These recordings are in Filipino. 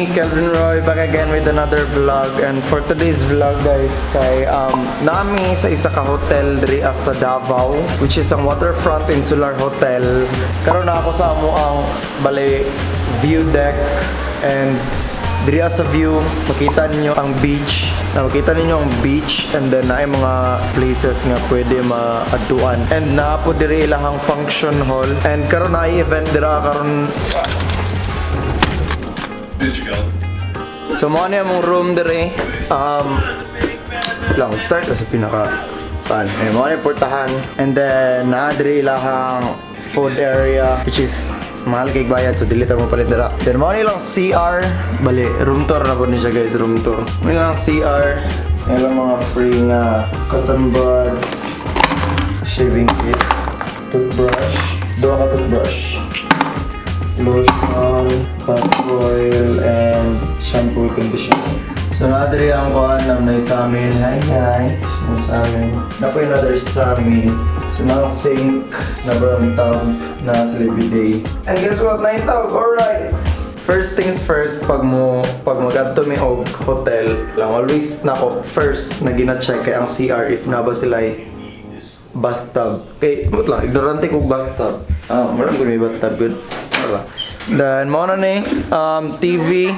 me, Kelvin Roy, back again with another vlog. And for today's vlog guys, kay nami sa isa ka hotel diri sa Davao, which is ang Waterfront Insular Hotel. Karon na ako sa amo ang bale view deck, and diri sa view makita ninyo ang beach. Makita ninyo ang beach, and then na ay mga places nga pwede maadtuan. And na po diri ilahang function hall, and karon na ay event dira karon. So mo na yung room dere. Lang start sa pinaka pan. Mo na portahan, and then na dere ilahang food area, which is mahal kay bayad, so dili ta mo palit dira. Then mo nilang CR, bali room tour na po ni siya guys, room tour. Mo nilang CR, ilang mga free nga cotton buds, shaving kit, toothbrush, dua ka toothbrush, lotion, bath oil, and shampoo conditioner. So nadiri ang kuhan na sa amin. Hi. So sa amin. Napo yung another sa amin. So mga sink, na brown tub, na CELEB day. And guess what? Na tub, alright! First things first, pag mo gadto mi og hotel, lang always nako first na gina-check kay ang CR if na ba sila bathtub. Kay mut lang ignorante kog bathtub. Maram gud may bathtub good. Wala. Then mo na ni TV,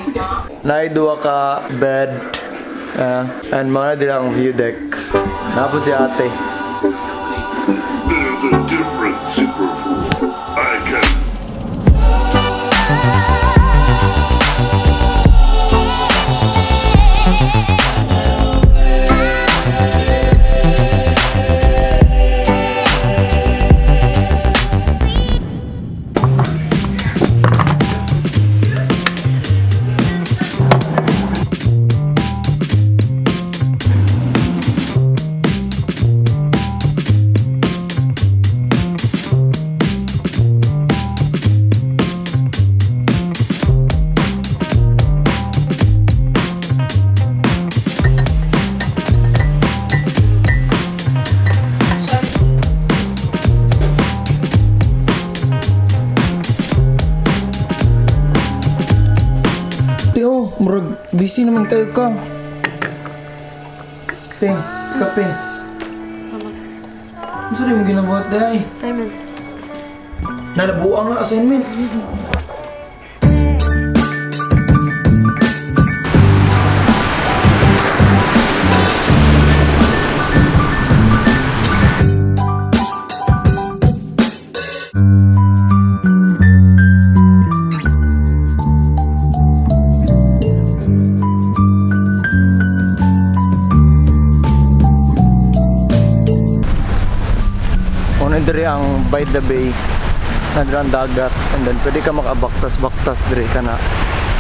na duwa ka bed, and mo na din ang view deck. Napod si ate. There's a different superfood I can. Murag, busy naman kayo ka. Te, kape. Ano sa'yo mo ginabuhat dahi? Assignment. Nalabuang nga assignment. Diri ang by the bay na diri ang dagat, and then pwede ka makabaktas-baktas diri ka na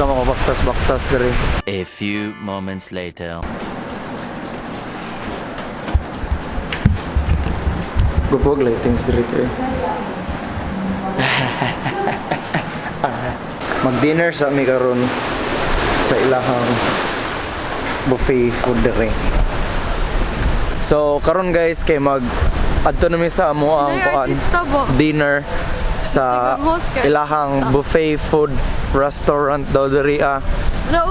makabaktas-baktas diri. A few moments later. Gupog lightings diri to eh. Mag-dinner sa mi karon sa ilahang buffet food diri. So karon guys kay adto na mi sa amo ang dinner sa ilahang buffet food restaurant daw diri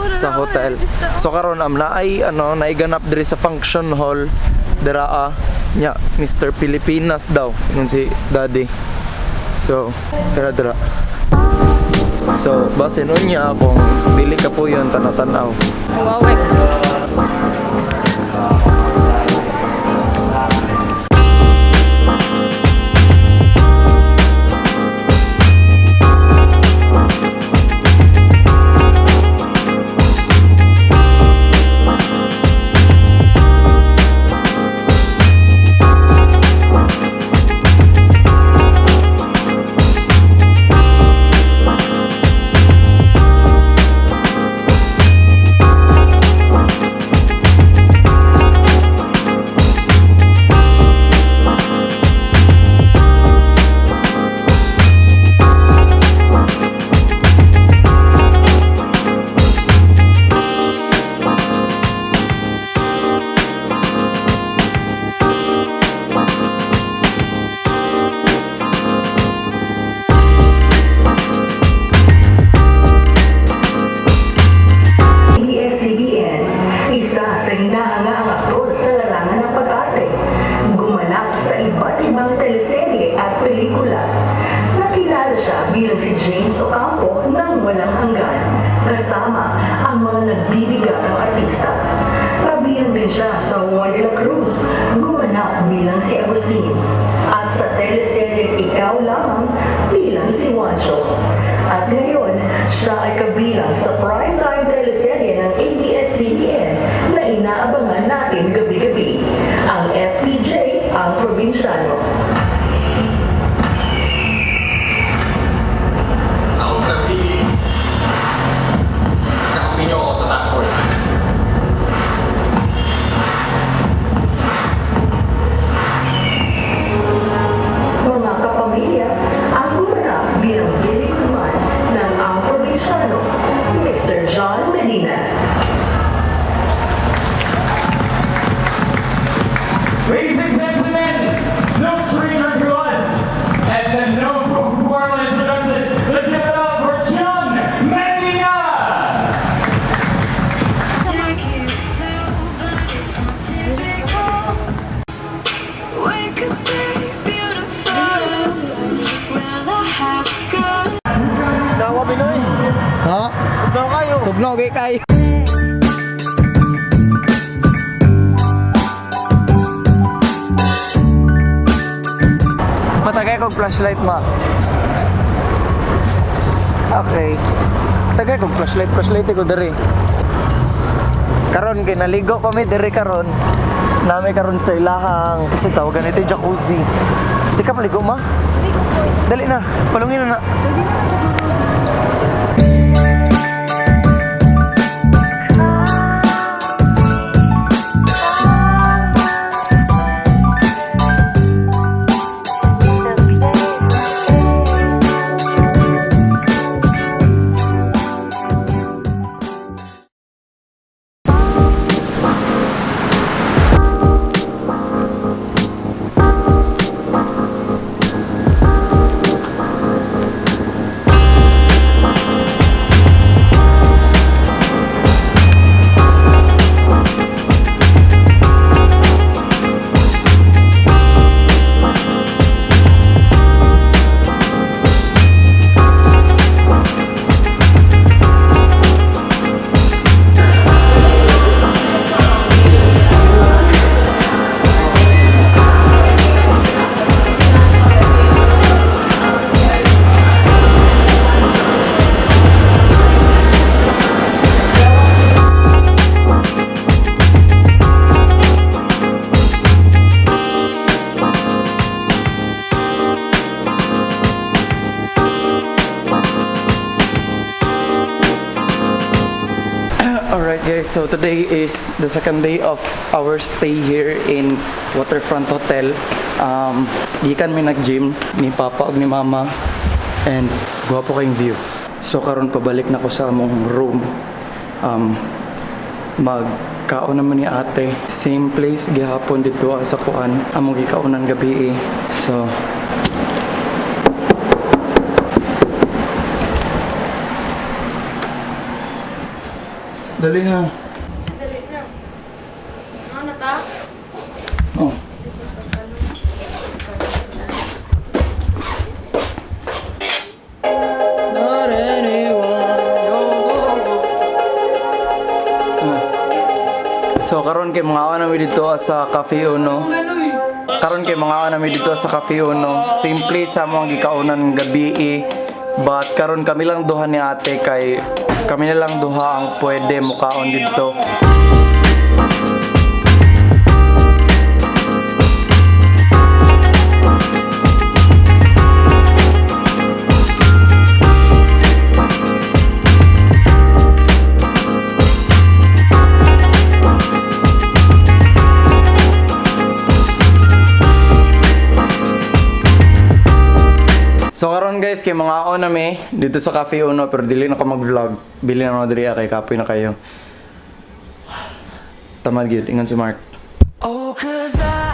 sa hotel. So karon naay naiganap diri sa function hall dira nya Mr. Pilipinas daw yun si Daddy. So dira. So base nun niya kung dili ka po yun tanatanaw. Wawex. kasama ang mga nagbibigat ng artista. Kabilang din siya sa Juan de la Cruz, gumanap bilang si Agustin. At sa teleserye Ikaw Lamang bilang si Juancho. At ngayon, siya ay kabilang sa primetime teleserye ng ABS-CBN na inaabangan natin gabi-gabi, ang FPJ ang Probinsyano. Ako gabi. Nakapin niyo ako sa task force. Mga kapamilya, ang gumanap bilang Billy Guzman ng ang Probinsyano, Mr. John Medina. Ladies and gentlemen, no stranger to us, and the no formal introduction. Let's give it up for John Medina! Wake up, be beautiful. Will I have good? Ha? Tugnog kay. Patagay kong flashlight ma. Okay. Tagay kong flashlight ko diri. Karon kay naligo pa mi diri karon. Nami karon sa ilahang sa tawag ganito jacuzzi. Di ka maligo ma? Dali na, palungin na na. Alright guys, so today is the second day of our stay here in Waterfront Hotel. Gikan mi nag-gym ni Papa ug ni Mama and gwapo kayong view. So karon pabalik na ko sa among room. Magkaon naman ni ate. Same place gihapon dito sa kuan. Among gikaunan gabi. So dali na. Dali na. Ano ta? Oh. So karon kay mga awan nami dito sa Cafe Uno. Karon kay mga awan nami dito sa Cafe Uno. Simple sa mga gikaunan gabi. But karon kami lang duha ni ate kay kami na lang duha ang pwede mukaon dito. So karon guys, kay mga on nami dito sa Cafe Uno pero dili na ko mag-vlog. Bili na ako diri kay kapoy na kayo. Tamad gyud ingon si Mark. Oh, 'cause I